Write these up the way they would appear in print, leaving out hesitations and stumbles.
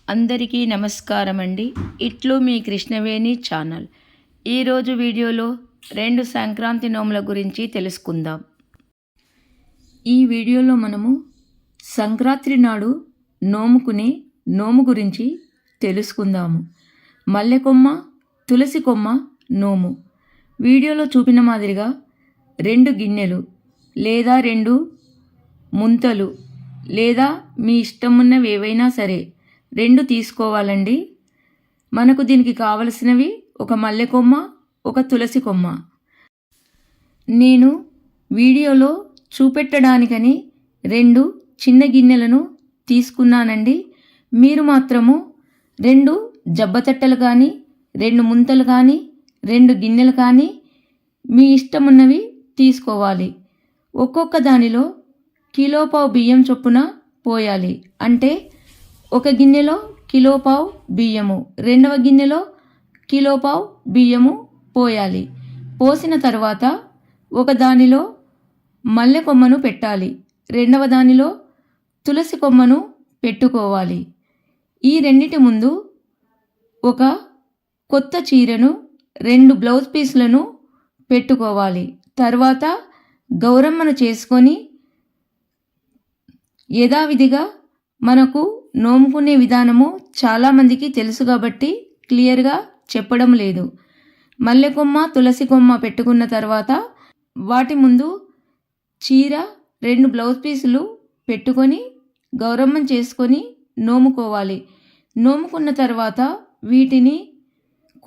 అందరికీ నమస్కారం అండి. ఇట్లు మీ కృష్ణవేణి ఛానల్. ఈరోజు వీడియోలో 2 సంక్రాంతి నోముల గురించి తెలుసుకుందాం. ఈ వీడియోలో మనము సంక్రాంతి నాడు నోముకునే నోము గురించి తెలుసుకుందాము. మల్లెకొమ్మ, తులసి కొమ్మ నోము. వీడియోలో చూపిన మాదిరిగా 2 గిన్నెలు లేదా 2 ముంతలు లేదా మీ ఇష్టం ఉన్నవి ఏవైనా సరే 2 తీసుకోవాలండి. మనకు దీనికి కావలసినవి ఒక మల్లెకొమ్మ, ఒక తులసి కొమ్మ. నేను వీడియోలో చూపెట్టడానికని 2 చిన్న గిన్నెలను తీసుకున్నానండి. మీరు మాత్రము 2 జబ్బతట్టలు కానీ, 2 ముంతలు కానీ, 2 గిన్నెలు కానీ మీ ఇష్టమున్నవి తీసుకోవాలి. ఒక్కొక్క దానిలో కిలోపావు బియ్యం చొప్పున పోయాలి. అంటే ఒక గిన్నెలో కిలోపావు బియ్యము, రెండవ గిన్నెలో కిలోపావు బియ్యము పోయాలి. పోసిన తర్వాత ఒక దానిలో మల్లె కొమ్మను పెట్టాలి, రెండవ దానిలో తులసి కొమ్మను పెట్టుకోవాలి. ఈ రెండిటి ముందు ఒక కొత్త చీరను, 2 బ్లౌజ్ పీసులను పెట్టుకోవాలి. తర్వాత గౌరమ్మను చేసుకొని యథావిధిగా మనకు నోముకునే విధానము చాలామందికి తెలుసు కాబట్టి క్లియర్గా చెప్పడం లేదు. మల్లెకొమ్మ, తులసి కొమ్మ పెట్టుకున్న తర్వాత వాటి ముందు చీర, 2 బ్లౌజ్ పీసులు పెట్టుకొని గౌరమ్మను చేసుకొని నోముకోవాలి. నోముకున్న తర్వాత వీటిని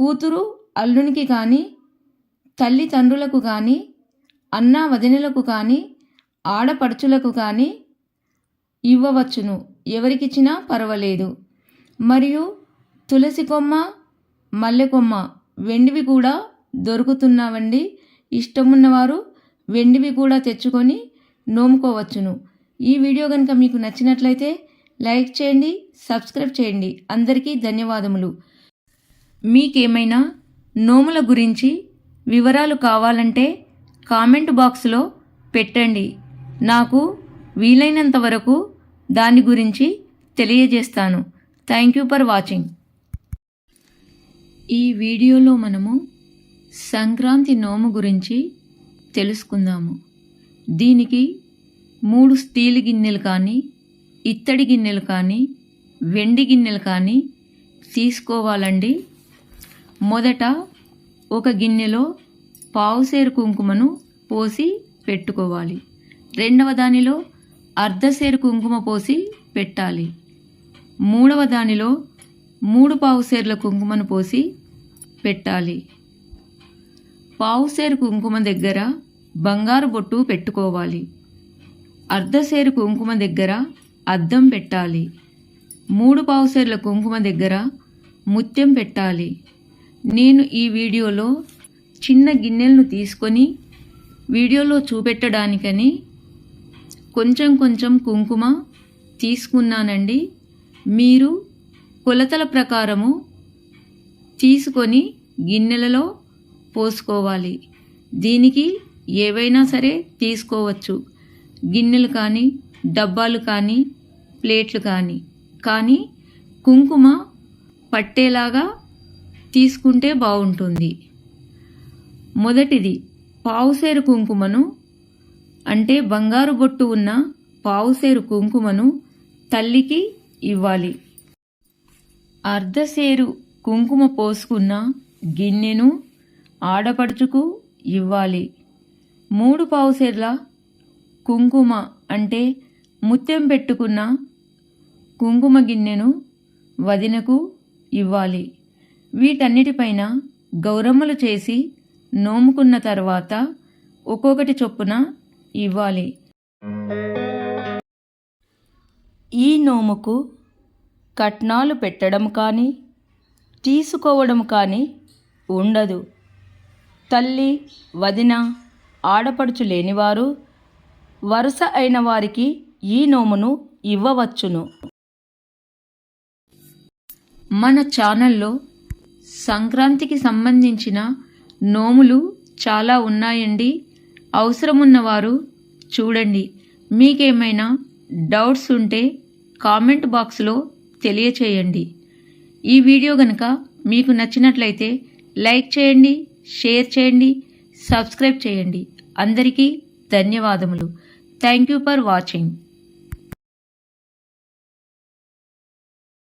కూతురు అల్లునికి కానీ, తల్లిదండ్రులకు కానీ, అన్నా వదినలకు కానీ, ఆడపడుచులకు కానీ ఇవ్వవచ్చును. ఎవరికిచ్చినా పర్వాలేదు. మరియు తులసి కొమ్మ, మల్లెకొమ్మ వెండివి కూడా దొరుకుతున్నావండి. ఇష్టమున్నవారు వెండివి కూడా తెచ్చుకొని నోముకోవచ్చును. ఈ వీడియో కనుక మీకు నచ్చినట్లయితే లైక్ చేయండి, సబ్స్క్రైబ్ చేయండి. అందరికీ ధన్యవాదములు. మీకేమైనా నోముల గురించి వివరాలు కావాలంటే కామెంట్ బాక్స్లో పెట్టండి. నాకు వీలైనంత వరకు దాని గురించి తెలియజేస్తాను. Thank you for watching. ఈ వీడియోలో మనము సంక్రాంతి నోము గురించి తెలుసుకుందాము. దీనికి 3 స్టీల్ గిన్నెలు కానీ, ఇత్తడి గిన్నెలు కానీ, వెండి గిన్నెలు కానీ తీసుకోవాలండి. మొదట ఒక గిన్నెలో పావుసేరు కుంకుమను పోసి పెట్టుకోవాలి. రెండవ దానిలో అర్ధసేరు కుంకుమ పోసి పెట్టాలి. మూడవ దానిలో 3 పావుసేర్ల కుంకుమను పోసి పెట్టాలి. పావుసేరు కుంకుమ దగ్గర బంగారు బొట్టు పెట్టుకోవాలి. అర్ధసేరు కుంకుమ దగ్గర అద్దం పెట్టాలి. 3 పావుసేర్ల కుంకుమ దగ్గర ముత్యం పెట్టాలి. నేను ఈ వీడియోలో చిన్న గిన్నెలను తీసుకొని వీడియోలో చూపెట్టడానికని కొంచెం కుంకుమ తీసుకున్నానండి. మీరు కొలతల ప్రకారము తీసుకొని గిన్నెలలో పోసుకోవాలి. దీనికి ఏవైనా సరే తీసుకోవచ్చు, గిన్నెలు కానీ, డబ్బాలు కానీ, ప్లేట్లు కానీ కుంకుమ పట్టేలాగా తీసుకుంటే బాగుంటుంది. మొదటిది పావుసేరు కుంకుమను, అంటే బంగారు బొట్టు ఉన్న పావుసేరు కుంకుమను తల్లికి ఇవ్వాలి. అర్ధసేరు కుంకుమ పోసుకున్న గిన్నెను ఆడపడుచుకు ఇవ్వాలి. 3 పావుసేర్ల కుంకుమ అంటే ముత్యం పెట్టుకున్న కుంకుమ గిన్నెను వదినకు ఇవ్వాలి. వీటన్నిటిపైన గౌరమ్మలు చేసి నోముకున్న తర్వాత ఒక్కొక్కటి చొప్పున ఇవ్వాలి. ఈ నోముకు కట్నాలు పెట్టడం కానీ, తీసుకోవడం కానీ ఉండదు. తల్లి, వదిన, ఆడపడుచు లేనివారు వరుస అయిన వారికి ఈ నోమును ఇవ్వవచ్చును. మన ఛానల్లో సంక్రాంతికి సంబంధించిన నోములు చాలా ఉన్నాయండి. అవసరమున్నవారు చూడండి. మీకేమైనా డౌట్స్ ఉంటే కామెంట్ బాక్స్లో తెలియచేయండి. ఈ వీడియో గనుక మీకు నచ్చినట్లయితే లైక్ చేయండి, షేర్ చేయండి, సబ్స్క్రైబ్ చేయండి. అందరికీ ధన్యవాదములు. Thank you for watching.